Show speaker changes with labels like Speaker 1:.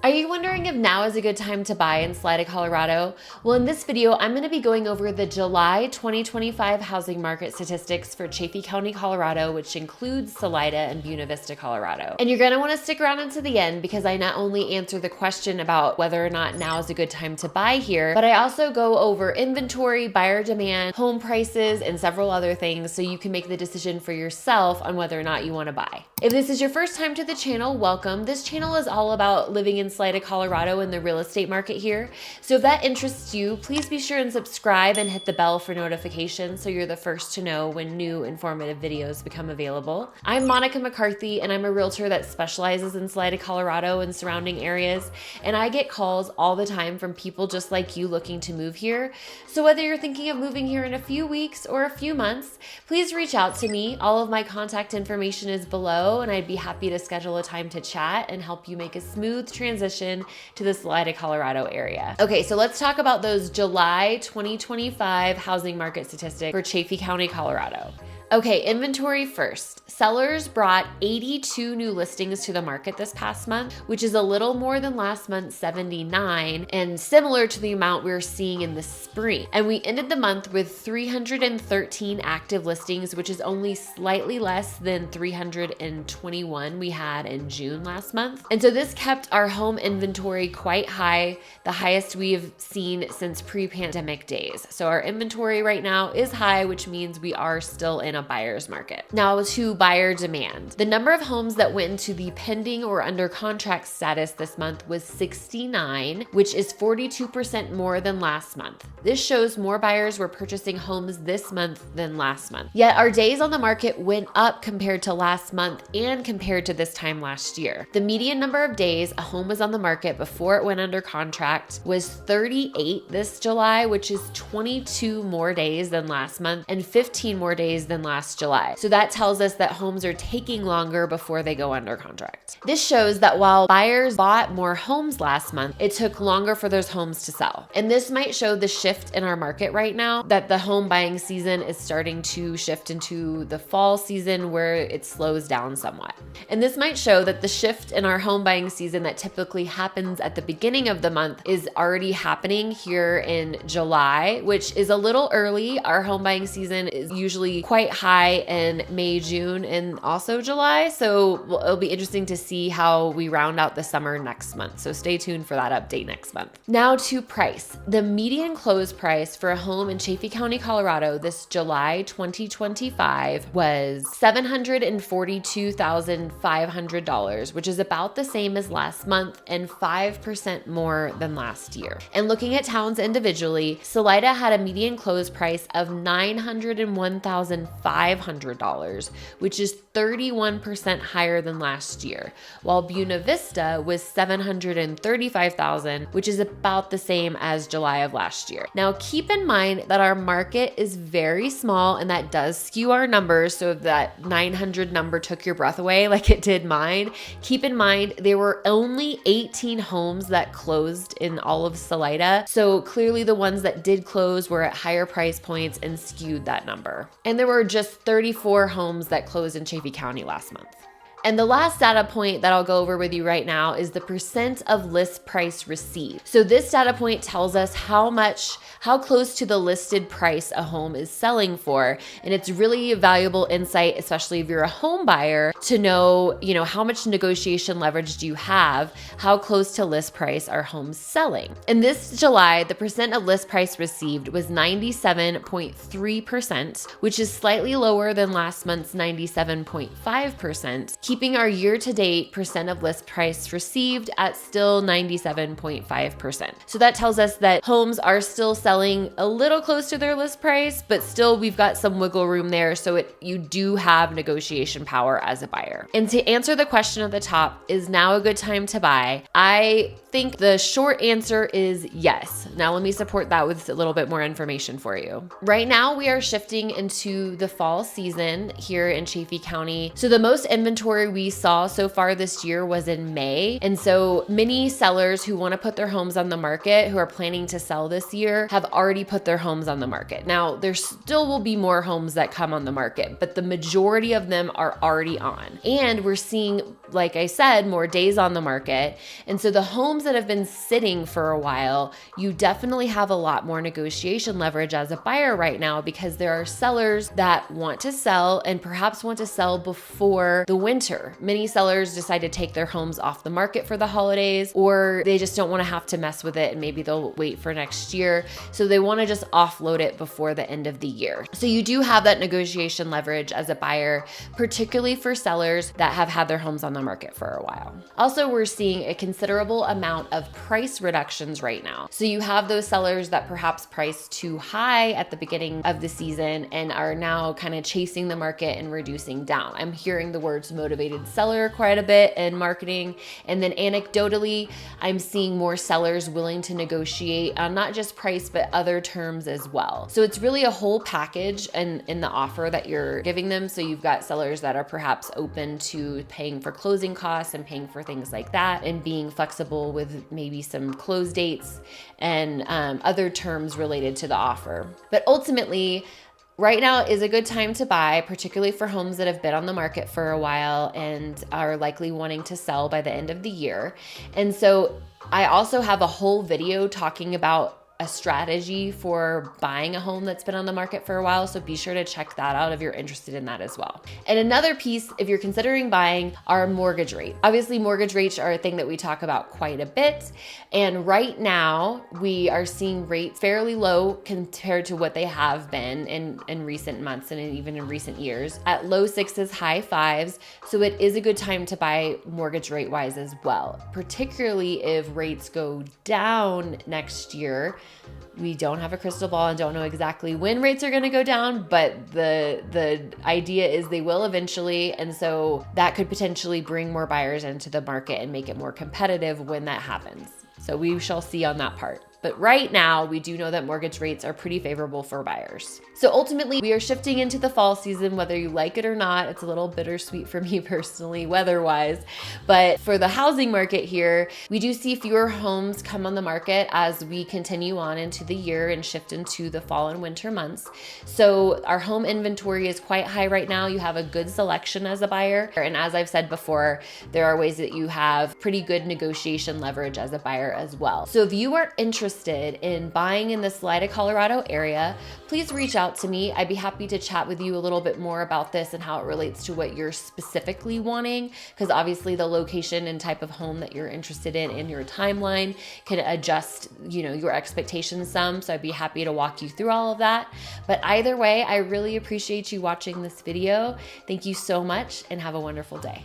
Speaker 1: Are you wondering if now is a good time to buy in Salida, Colorado? Well, in this video, I'm going to be going over the July 2025 housing market statistics for Chaffee County, Colorado, which includes Salida and Buena Vista, Colorado. And you're going to want to stick around until the end because I not only answer the question about whether or not now is a good time to buy here, but I also go over inventory, buyer demand, home prices, and several other things so you can make the decision for yourself on whether or not you want to buy. If this is your first time to the channel, welcome. This channel is all about living in Salida, Colorado and the real estate market here. So if that interests you, please be sure and subscribe and hit the bell for notifications so you're the first to know when new informative videos become available. I'm Monica McCarthy and I'm a realtor that specializes in Salida, Colorado and surrounding areas. And I get calls all the time from people just like you looking to move here. So whether you're thinking of moving here in a few weeks or a few months, please reach out to me. All of my contact information is below and I'd be happy to schedule a time to chat and help you make a smooth transition to the Salida, Colorado area. Okay, so let's talk about those July 2025 housing market statistics for Chaffee County, Colorado. Okay, inventory first. Sellers brought 82 new listings to the market this past month, which is a little more than last month's 79 and similar to the amount we were seeing in the spring. And we ended the month with 313 active listings, which is only slightly less than 321 we had in June last month. And so this kept our home inventory quite high, the highest we've seen since pre-pandemic days. So our inventory right now is high, which means we are still in a buyer's market. Now to buyer demand. The number of homes that went into the pending or under contract status this month was 69, which is 42% more than last month. This shows more buyers were purchasing homes this month than last month. Yet our days on the market went up compared to last month and compared to this time last year. The median number of days a home was on the market before it went under contract was 38 this July, which is 22 more days than last month and 15 more days than last July. So that tells us that homes are taking longer before they go under contract. This shows that while buyers bought more homes last month, it took longer for those homes to sell. And this might show the shift in our market right now, that the home buying season is starting to shift into the fall season where it slows down somewhat. And this might show that the shift in our home buying season that typically happens at the beginning of the month is already happening here in July, which is a little early. Our home buying season is usually quite high in May, June, and also July. So it'll be interesting to see how we round out the summer next month. So stay tuned for that update next month. Now to price. The median close price for a home in Chaffee County, Colorado this July 2025 was $742,500, which is about the same as last month and 5% more than last year. And looking at towns individually, Salida had a median close price of $901,500, which is 31% higher than last year, while Buena Vista was $735,000, which is about the same as July of last year. Now, keep in mind that our market is very small and that does skew our numbers. So if that 900 number took your breath away like it did mine, keep in mind there were only 18 homes that closed in all of Salida. So clearly the ones that did close were at higher price points and skewed that number. And there were just 34 homes that closed in Chaffee County last month. And the last data point that I'll go over with you right now is the percent of list price received. So this data point tells us how close to the listed price a home is selling for. And it's really a valuable insight, especially if you're a home buyer, to know, how much negotiation leverage do you have? How close to list price are homes selling? And this July, the percent of list price received was 97.3%, which is slightly lower than last month's 97.5%. Keeping our year-to-date percent of list price received at still 97.5%. So that tells us that homes are still selling a little close to their list price, but still we've got some wiggle room there. So you do have negotiation power as a buyer. And to answer the question at the top, is now a good time to buy? I think the short answer is yes. Now let me support that with a little bit more information for you. Right now we are shifting into the fall season here in Chaffee County. So the most inventory inventory we saw so far this year was in May. And so many sellers who want to put their homes on the market, who are planning to sell this year, have already put their homes on the market. Now, there still will be more homes that come on the market, but the majority of them are already on. And we're seeing, like I said, more days on the market. And so the homes that have been sitting for a while, you definitely have a lot more negotiation leverage as a buyer right now, because there are sellers that want to sell and perhaps want to sell before the winter. Many sellers decide to take their homes off the market for the holidays, or they just don't want to have to mess with it and maybe they'll wait for next year. So they want to just offload it before the end of the year. So you do have that negotiation leverage as a buyer, particularly for sellers that have had their homes on the market for a while. Also, we're seeing a considerable amount of price reductions right now. So you have those sellers that perhaps priced too high at the beginning of the season and are now kind of chasing the market and reducing down. I'm hearing the words motivated seller quite a bit in marketing. And then anecdotally, I'm seeing more sellers willing to negotiate on not just price, but other terms as well. So it's really a whole package in the offer that you're giving them. So you've got sellers that are perhaps open to paying for closing costs and paying for things like that, and being flexible with maybe some close dates and other terms related to the offer. But ultimately, right now is a good time to buy, particularly for homes that have been on the market for a while and are likely wanting to sell by the end of the year. And so I also have a whole video talking about a strategy for buying a home that's been on the market for a while. So be sure to check that out if you're interested in that as well. And another piece, if you're considering buying, are mortgage rates. Obviously, mortgage rates are a thing that we talk about quite a bit. And right now we are seeing rates fairly low compared to what they have been in recent months and even in recent years, at low sixes, high fives. So it is a good time to buy mortgage rate wise as well, particularly if rates go down next year. We don't have a crystal ball and don't know exactly when rates are going to go down, but the idea is they will eventually. And so that could potentially bring more buyers into the market and make it more competitive when that happens. So we shall see on that part. But right now, we do know that mortgage rates are pretty favorable for buyers. So ultimately, we are shifting into the fall season, whether you like it or not. It's a little bittersweet for me personally, weather-wise. But for the housing market here, we do see fewer homes come on the market as we continue on into the year and shift into the fall and winter months. So our home inventory is quite high right now. You have a good selection as a buyer. And as I've said before, there are ways that you have pretty good negotiation leverage as a buyer as well. So if you are interested in buying in the Salida, Colorado area, please reach out to me. I'd be happy to chat with you a little bit more about this and how it relates to what you're specifically wanting, because obviously the location and type of home that you're interested in your timeline can adjust, your expectations some. So I'd be happy to walk you through all of that. But either way, I really appreciate you watching this video. Thank you so much and have a wonderful day.